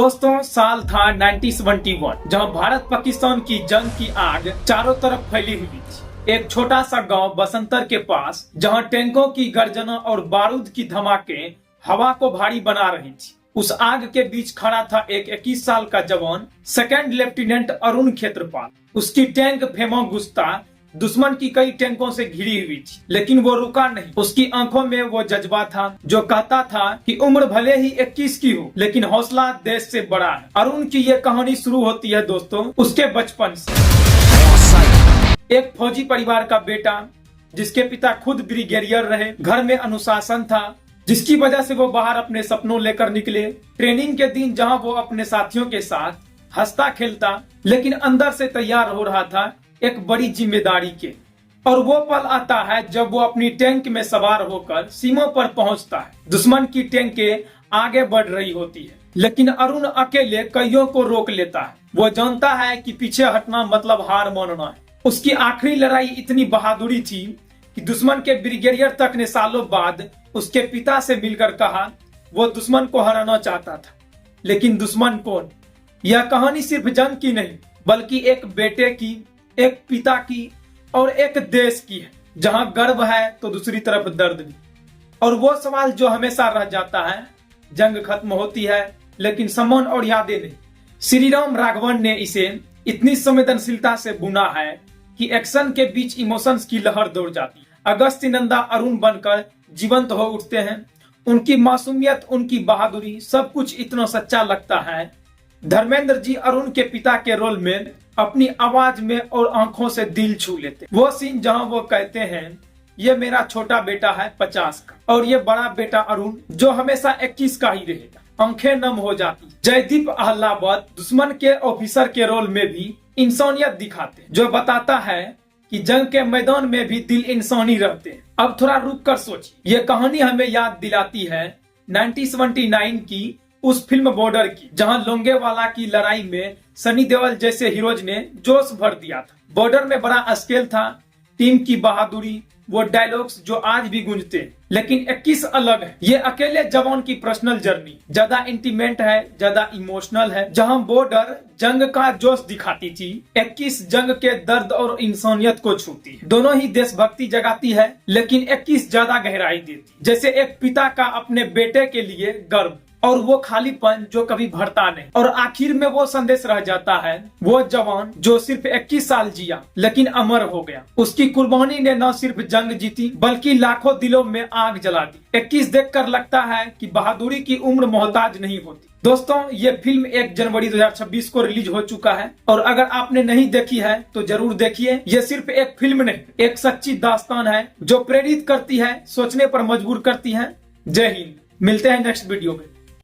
दोस्तों साल था 1971 जहां भारत पाकिस्तान की जंग की आग चारों तरफ फैली हुई थी। एक छोटा सा गांव बसंतर के पास जहां टैंकों की गर्जना और बारूद की धमाके हवा को भारी बना रही थी। उस आग के बीच खड़ा था एक 21 साल का जवान सेकंड लेफ्टिनेंट अरुण क्षेत्रपाल। उसकी टैंक फेमा गुस्ता दुश्मन की कई टैंकों से घिरी हुई थी, लेकिन वो रुका नहीं। उसकी आंखों में वो जज्बा था जो कहता था कि उम्र भले ही 21 की हो, लेकिन हौसला देश से बड़ा है। अरुण की ये कहानी शुरू होती है दोस्तों उसके बचपन से। एक फौजी परिवार का बेटा जिसके पिता खुद ब्रिगेडियर रहे, घर में अनुशासन था जिसकी वजह से वो बाहर अपने सपनों लेकर निकले। ट्रेनिंग के दिन जहां वो अपने साथियों के साथ हंसता खेलता, लेकिन अंदर से तैयार हो रहा था एक बड़ी जिम्मेदारी के। और वो पल आता है जब वो अपनी टैंक में सवार होकर सीमा पर पहुंचता है। दुश्मन की टैंकें आगे बढ़ रही होती है, लेकिन अरुण अकेले कईयों को रोक लेता है। वो जानता है कि पीछे हटना मतलब हार मानना है। उसकी आखिरी लड़ाई इतनी बहादुरी थी कि दुश्मन के ब्रिगेडियर तक ने सालों बाद उसके पिता से मिलकर कहा वो दुश्मन को हराना चाहता था। लेकिन दुश्मन कौन? यह कहानी सिर्फ जंग की नहीं, बल्कि एक बेटे की, एक पिता की और एक देश की है, जहां गर्व है तो दूसरी तरफ दर्द भी। और वो सवाल जो हमेशा रह जाता है, जंग खत्म होती है लेकिन सम्मान और यादें नहीं। श्री राम राघवन ने इसे इतनी संवेदनशीलता से बुना है कि एक्शन के बीच इमोशंस की लहर दौड़ जाती है। अगस्त्य नंदा अरुण बनकर जीवंत हो उठते हैं। उनकी मासूमियत, उनकी बहादुरी, सब कुछ इतना सच्चा लगता है। धर्मेंद्र जी अरुण के पिता के रोल में अपनी आवाज में और आंखों से दिल छू लेते। वो सीन जहां वो कहते हैं ये मेरा छोटा बेटा है 50 का और ये बड़ा बेटा अरुण जो हमेशा 21 का ही रहेगा, आंखें नम हो जाती। जयदीप अहलावत दुश्मन के ऑफिसर के रोल में भी इंसानियत दिखाते, जो बताता है कि जंग के मैदान में भी दिल इंसानी रहते हैं। अब थोड़ा रुक कर सोचिए, ये कहानी हमें याद दिलाती है 1979 की उस फिल्म बॉर्डर की, जहां लोंगेवाला की लड़ाई में सनी देओल जैसे हीरोज ने जोश भर दिया था। बॉर्डर में बड़ा स्केल था, टीम की बहादुरी, वो डायलॉग्स जो आज भी गूंजते हैं। लेकिन 21 अलग है। ये अकेले जवान की पर्सनल जर्नी ज्यादा इंटीमेट है, ज्यादा इमोशनल है। जहां बॉर्डर जंग का जोश दिखाती थी, 21 जंग के दर्द और इंसानियत को छूती है। दोनों ही देशभक्ति जगाती है, लेकिन 21 ज्यादा गहराई देती, जैसे एक पिता का अपने बेटे के लिए गर्व और वो खालीपन जो कभी भरता नहीं। और आखिर में वो संदेश रह जाता है, वो जवान जो सिर्फ 21 साल जिया लेकिन अमर हो गया। उसकी कुर्बानी ने न सिर्फ जंग जीती बल्कि लाखों दिलों में आग जला दी। 21 देखकर लगता है कि बहादुरी की उम्र मोहताज नहीं होती। दोस्तों ये फिल्म 1 जनवरी 2026 को रिलीज हो चुका है और अगर आपने नहीं देखी है तो जरूर देखिए। ये सिर्फ एक फिल्म नहीं, एक सच्ची दास्तान है जो प्रेरित करती है, सोचने पर मजबूर करती है। जय हिंद। मिलते हैं नेक्स्ट वीडियो में।